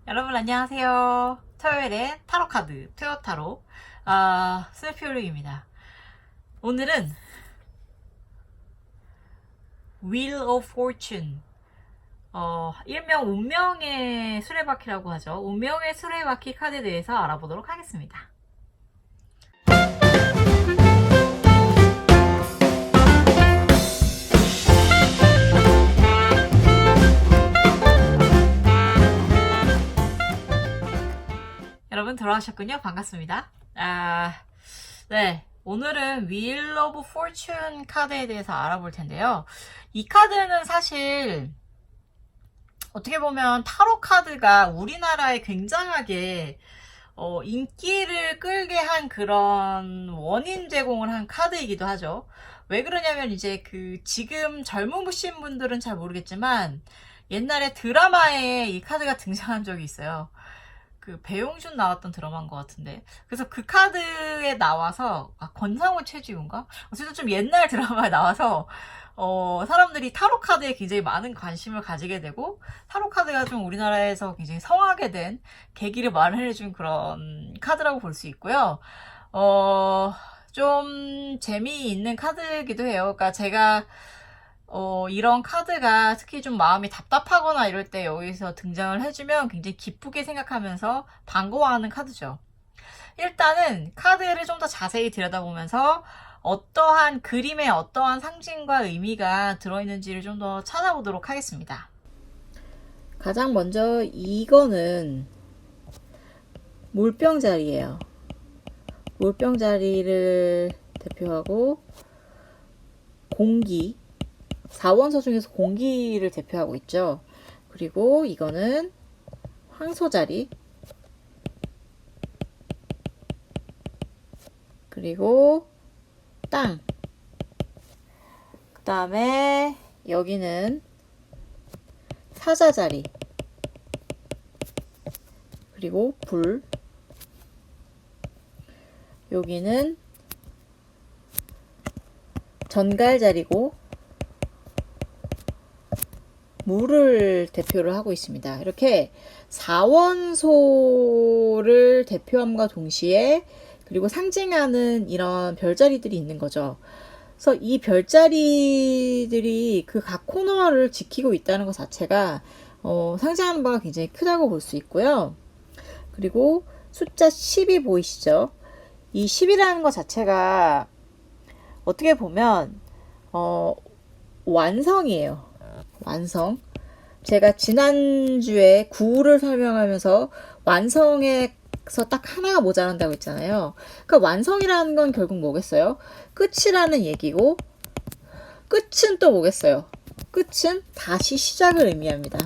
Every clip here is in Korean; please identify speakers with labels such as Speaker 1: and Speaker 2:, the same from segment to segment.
Speaker 1: 여러분 안녕하세요. 토요일에 타로카드 토요타로 스네피올링입니다. 오늘은 Wheel of Fortune 일명 운명의 수레바퀴라고 하죠. 운명의 수레바퀴 카드에 대해서 알아보도록 하겠습니다. 여러분 돌아오셨군요. 반갑습니다. 네. 오늘은 Wheel of Fortune 카드에 대해서 알아볼 텐데요. 이 카드는 사실 어떻게 보면 타로 카드가 우리나라에 굉장하게 인기를 끌게 한 그런 원인 제공을 한 카드이기도 하죠. 왜 그러냐면 이제 지금 젊으신 분들은 잘 모르겠지만 옛날에 드라마에 이 카드가 등장한 적이 있어요. 배용준 나왔던 드라마인 것 같은데. 그래서 그 카드에 나와서, 권상우 최지우인가? 어쨌든 좀 옛날 드라마에 나와서, 사람들이 타로 카드에 굉장히 많은 관심을 가지게 되고, 타로 카드가 좀 우리나라에서 굉장히 성하게 된 계기를 마련해준 그런 카드라고 볼 수 있고요. 좀 재미있는 카드이기도 해요. 그러니까 제가 이런 카드가 특히 좀 마음이 답답하거나 이럴 때 여기서 등장을 해주면 굉장히 기쁘게 생각하면서 반가워하는 카드죠. 일단은 카드를 좀 더 자세히 들여다보면서 어떠한 그림에 어떠한 상징과 의미가 들어있는지를 좀 더 찾아보도록 하겠습니다.
Speaker 2: 가장 먼저 이거는 물병자리예요. 물병자리를 대표하고 공기, 4원소 중에서 공기를 대표하고 있죠. 그리고 이거는 황소자리, 그리고 땅, 그 다음에 여기는 사자자리, 그리고 불, 여기는 전갈자리고 물을 대표를 하고 있습니다. 이렇게 4원소를 대표함과 동시에 그리고 상징하는 이런 별자리들이 있는 거죠. 그래서 이 별자리들이 그 각 코너를 지키고 있다는 것 자체가 상징하는 바가 굉장히 크다고 볼 수 있고요. 그리고 숫자 10이 보이시죠? 이 10이라는 것 자체가 어떻게 보면 완성이에요. 완성. 제가 지난주에 구를 설명하면서 완성에서 딱 하나가 모자란다고 했잖아요. 그러니까 완성이라는 건 결국 뭐겠어요? 끝이라는 얘기고, 끝은 또 뭐겠어요? 끝은 다시 시작을 의미합니다.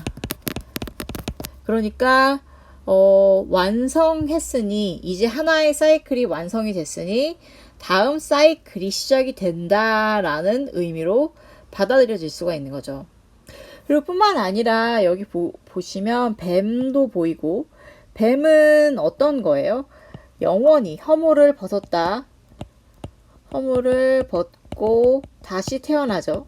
Speaker 2: 그러니까 완성했으니 이제 하나의 사이클이 완성이 됐으니 다음 사이클이 시작이 된다라는 의미로 받아들여질 수가 있는 거죠. 그리고 뿐만 아니라 여기 보시면 뱀도 보이고, 뱀은 어떤 거예요? 영원히 허물을 벗었다. 허물을 벗고 다시 태어나죠.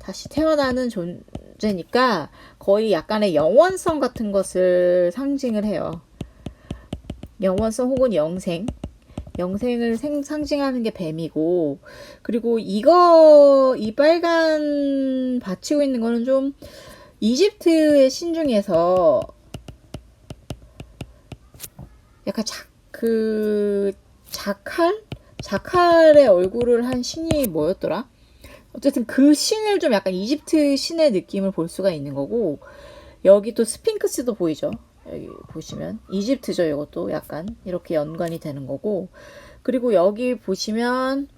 Speaker 2: 다시 태어나는 존재니까 거의 약간의 영원성 같은 것을 상징을 해요. 영원성 혹은 영생을 상징하는 게 뱀이고, 그리고 이 빨간 받치고 있는 거는 좀 이집트의 신 중에서 약간 자칼의 얼굴을 한 신이 뭐였더라? 어쨌든 그 신을 좀 약간 이집트 신의 느낌을 볼 수가 있는 거고, 여기 또 스핑크스도 보이죠? 여기 보시면 이집트죠. 이것도 약간 이렇게 연관이 되는 거고, 그리고 여기 보시면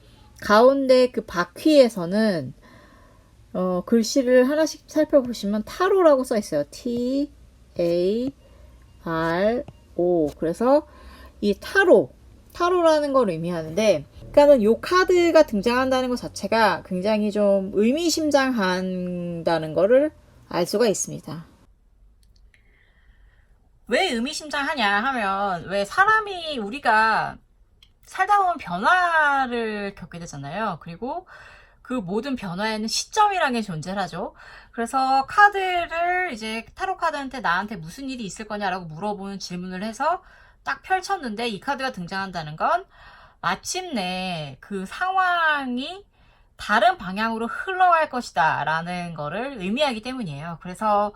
Speaker 2: 가운데 그 바퀴에서는 글씨를 하나씩 살펴보시면 타로라고 써 있어요. TARO. 그래서 이 타로라는 걸 의미하는데, 그러니까는 요 카드가 등장한다는 것 자체가 굉장히 좀 의미심장한다는 거를 알 수가 있습니다.
Speaker 1: 왜 의미심장하냐 하면, 왜 우리가 살다 보면 변화를 겪게 되잖아요. 그리고 그 모든 변화에는 시점이라는 게 존재하죠. 그래서 카드를 이제 타로 카드한테 나한테 무슨 일이 있을 거냐라고 물어보는 질문을 해서 딱 펼쳤는데 이 카드가 등장한다는 건 마침내 그 상황이 다른 방향으로 흘러갈 것이다 라는 거를 의미하기 때문이에요. 그래서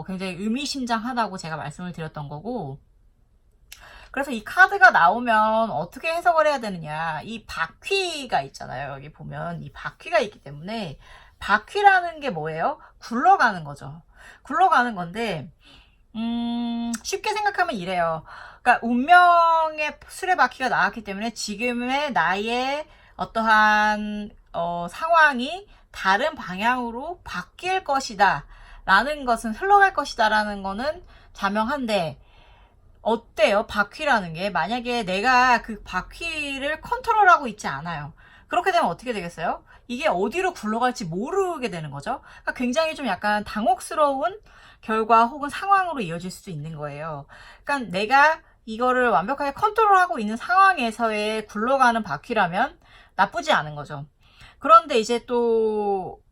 Speaker 1: 굉장히 의미심장하다고 제가 말씀을 드렸던 거고, 그래서 이 카드가 나오면 어떻게 해석을 해야 되느냐, 이 바퀴가 있잖아요. 여기 보면 이 바퀴가 있기 때문에, 바퀴라는 게 뭐예요? 굴러가는 거죠. 굴러가는 건데 쉽게 생각하면 이래요. 그러니까 운명의 수레바퀴가 나왔기 때문에 지금의 나의 어떠한 상황이 다른 방향으로 바뀔 것이다 라는 것은, 흘러갈 것이다 라는 거는 자명한데, 어때요? 바퀴라는 게 만약에 내가 그 바퀴를 컨트롤하고 있지 않아요. 그렇게 되면 어떻게 되겠어요? 이게 어디로 굴러갈지 모르게 되는 거죠. 그러니까 굉장히 좀 약간 당혹스러운 결과 혹은 상황으로 이어질 수도 있는 거예요. 그러니까 내가 이거를 완벽하게 컨트롤하고 있는 상황에서의 굴러가는 바퀴라면 나쁘지 않은 거죠. 그런데 이제 또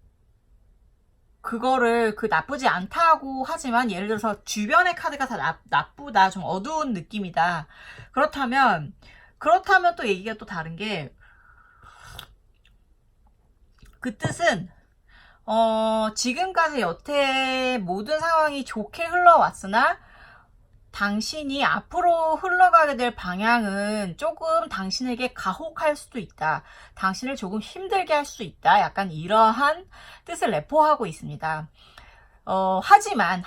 Speaker 1: 그거를 나쁘지 않다고 하지만, 예를 들어서 주변의 카드가 다 나쁘다, 좀 어두운 느낌이다. 그렇다면 또 얘기가 또 다른 게, 그 뜻은 지금까지 여태 모든 상황이 좋게 흘러왔으나 당신이 앞으로 흘러가게 될 방향은 조금 당신에게 가혹할 수도 있다. 당신을 조금 힘들게 할 수도 있다. 약간 이러한 뜻을 내포하고 있습니다. 하지만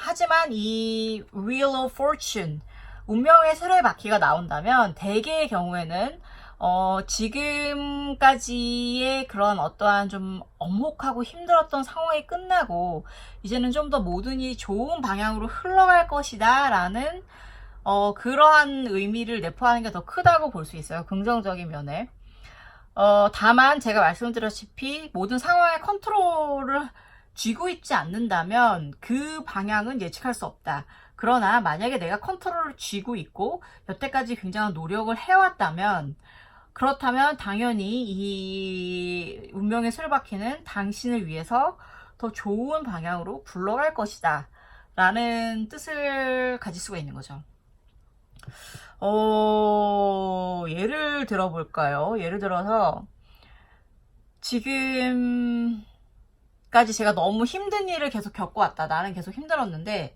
Speaker 1: 이 Wheel of Fortune, 운명의 수레바퀴가 나온다면 대개의 경우에는 지금까지의 그런 어떠한 좀 엄혹하고 힘들었던 상황이 끝나고 이제는 좀 더 모든 일이 좋은 방향으로 흘러갈 것이다 라는 그러한 의미를 내포하는 게 더 크다고 볼 수 있어요. 긍정적인 면에. 다만 제가 말씀드렸다시피 모든 상황의 컨트롤을 쥐고 있지 않는다면 그 방향은 예측할 수 없다. 그러나 만약에 내가 컨트롤을 쥐고 있고 여태까지 굉장한 노력을 해왔다면, 그렇다면 당연히 이 운명의 수레바퀴는 당신을 위해서 더 좋은 방향으로 굴러갈 것이다 라는 뜻을 가질 수가 있는 거죠. 예를 들어볼까요? 예를 들어서 지금까지 제가 너무 힘든 일을 계속 겪어왔다. 나는 계속 힘들었는데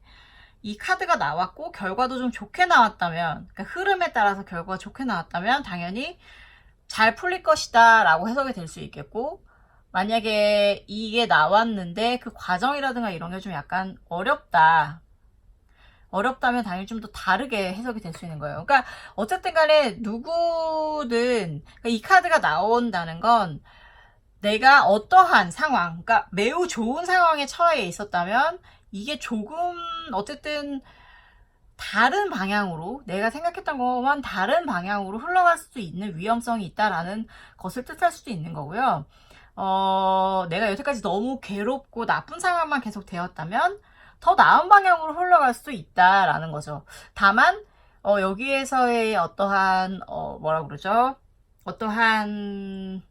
Speaker 1: 이 카드가 나왔고 결과도 좀 좋게 나왔다면, 그러니까 흐름에 따라서 결과가 좋게 나왔다면 당연히 잘 풀릴 것이다 라고 해석이 될 수 있겠고, 만약에 이게 나왔는데 그 과정이라든가 이런 게 좀 약간 어렵다면 당연히 좀 더 다르게 해석이 될 수 있는 거예요. 그러니까 어쨌든 간에 누구든, 그러니까 이 카드가 나온다는 건 내가 어떠한 상황, 그러니까 매우 좋은 상황에 처해 있었다면 이게 조금 어쨌든 다른 방향으로, 내가 생각했던 것만 다른 방향으로 흘러갈 수도 있는 위험성이 있다라는 것을 뜻할 수도 있는 거고요. 내가 여태까지 너무 괴롭고 나쁜 상황만 계속 되었다면 더 나은 방향으로 흘러갈 수도 있다라는 거죠. 다만 여기에서의 어떠한 뭐라 그러죠? 어떠한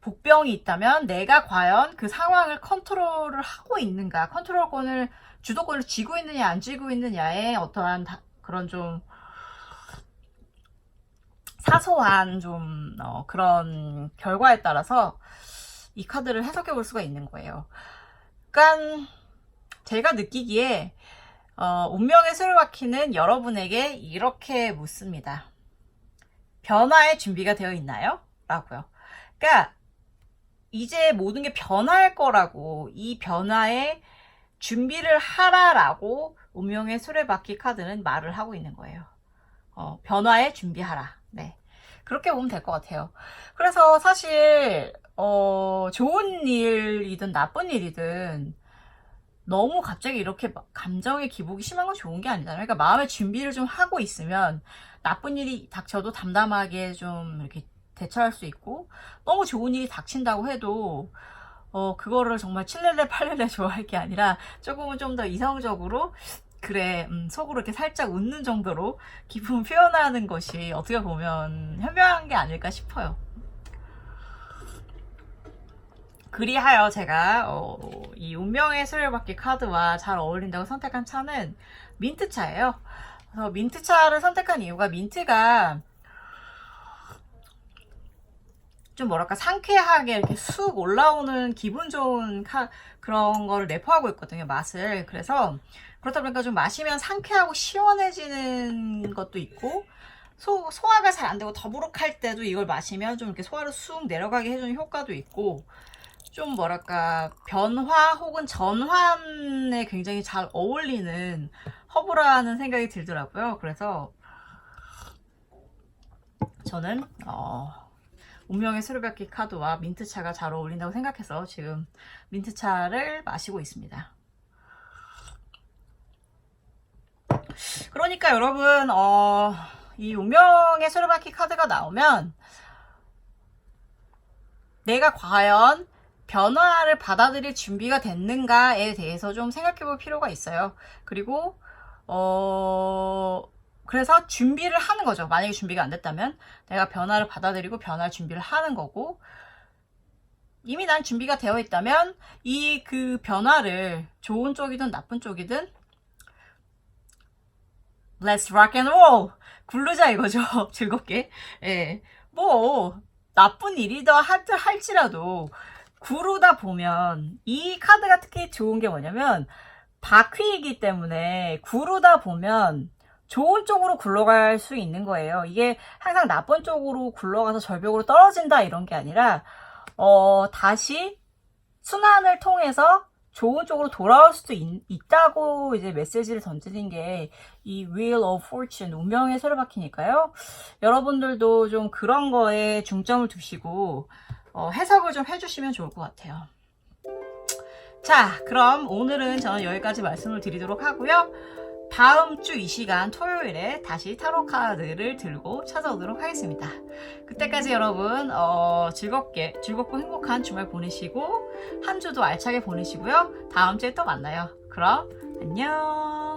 Speaker 1: 복병이 있다면 내가 과연 그 상황을 컨트롤을 하고 있는가, 컨트롤권을, 주도권을 쥐고 있느냐 안 쥐고 있느냐의 어떠한 그런 좀 사소한 좀 그런 결과에 따라서 이 카드를 해석해 볼 수가 있는 거예요. 그러니까 제가 느끼기에 운명의 수레바퀴는 여러분에게 이렇게 묻습니다. 변화의 준비가 되어 있나요? 라고요. 그러니까 이제 모든 게 변할 거라고, 이 변화에 준비를 하라라고 운명의 수레바퀴 카드는 말을 하고 있는 거예요. 변화에 준비하라. 네, 그렇게 보면 될 것 같아요. 그래서 사실 좋은 일이든 나쁜 일이든 너무 갑자기 이렇게 감정의 기복이 심한 건 좋은 게 아니잖아요. 그러니까 마음의 준비를 좀 하고 있으면 나쁜 일이 닥쳐도 담담하게 좀 이렇게 대처할 수 있고, 너무 좋은 일이 닥친다고 해도 그거를 정말 칠렐레 팔렐레 좋아할 게 아니라 조금은 좀 더 이성적으로, 그래, 속으로 이렇게 살짝 웃는 정도로 기쁨을 표현하는 것이 어떻게 보면 현명한 게 아닐까 싶어요. 그리하여 제가 이 운명의 수레바퀴 카드와 잘 어울린다고 선택한 차는 민트차예요. 그래서 민트차를 선택한 이유가 민트가 좀 뭐랄까 상쾌하게 이렇게 쑥 올라오는 기분 좋은 그런 거를 내포하고 있거든요, 맛을. 그래서 그렇다 보니까 좀 마시면 상쾌하고 시원해지는 것도 있고 소화가 잘 안 되고 더부룩할 때도 이걸 마시면 좀 이렇게 소화를 쑥 내려가게 해주는 효과도 있고 좀 뭐랄까 변화 혹은 전환에 굉장히 잘 어울리는 허브라는 생각이 들더라고요. 그래서 저는 운명의 수레바퀴 카드와 민트차가 잘 어울린다고 생각해서 지금 민트차를 마시고 있습니다. 그러니까 여러분 이 운명의 수레바퀴 카드가 나오면 내가 과연 변화를 받아들일 준비가 됐는가에 대해서 좀 생각해 볼 필요가 있어요. 그리고 그래서 준비를 하는 거죠. 만약에 준비가 안 됐다면 내가 변화를 받아들이고 변화할 준비를 하는 거고, 이미 난 준비가 되어 있다면 이 그 변화를 좋은 쪽이든 나쁜 쪽이든 Let's rock and roll! 굴르자 이거죠. 즐겁게. 예. 뭐 나쁜 일이더 할지라도 구르다 보면, 이 카드가 특히 좋은 게 뭐냐면 바퀴이기 때문에 구르다 보면 좋은 쪽으로 굴러갈 수 있는 거예요. 이게 항상 나쁜 쪽으로 굴러가서 절벽으로 떨어진다 이런 게 아니라 다시 순환을 통해서 좋은 쪽으로 돌아올 수도 있다고 이제 메시지를 던지는 게 이 Wheel of Fortune, 운명의 수레바퀴니까요. 여러분들도 좀 그런 거에 중점을 두시고 해석을 좀 해주시면 좋을 것 같아요. 자, 그럼 오늘은 저는 여기까지 말씀을 드리도록 하고요. 다음 주 이 시간 토요일에 다시 타로 카드를 들고 찾아오도록 하겠습니다. 그때까지 여러분 즐겁고 행복한 주말 보내시고 한 주도 알차게 보내시고요. 다음 주에 또 만나요. 그럼 안녕.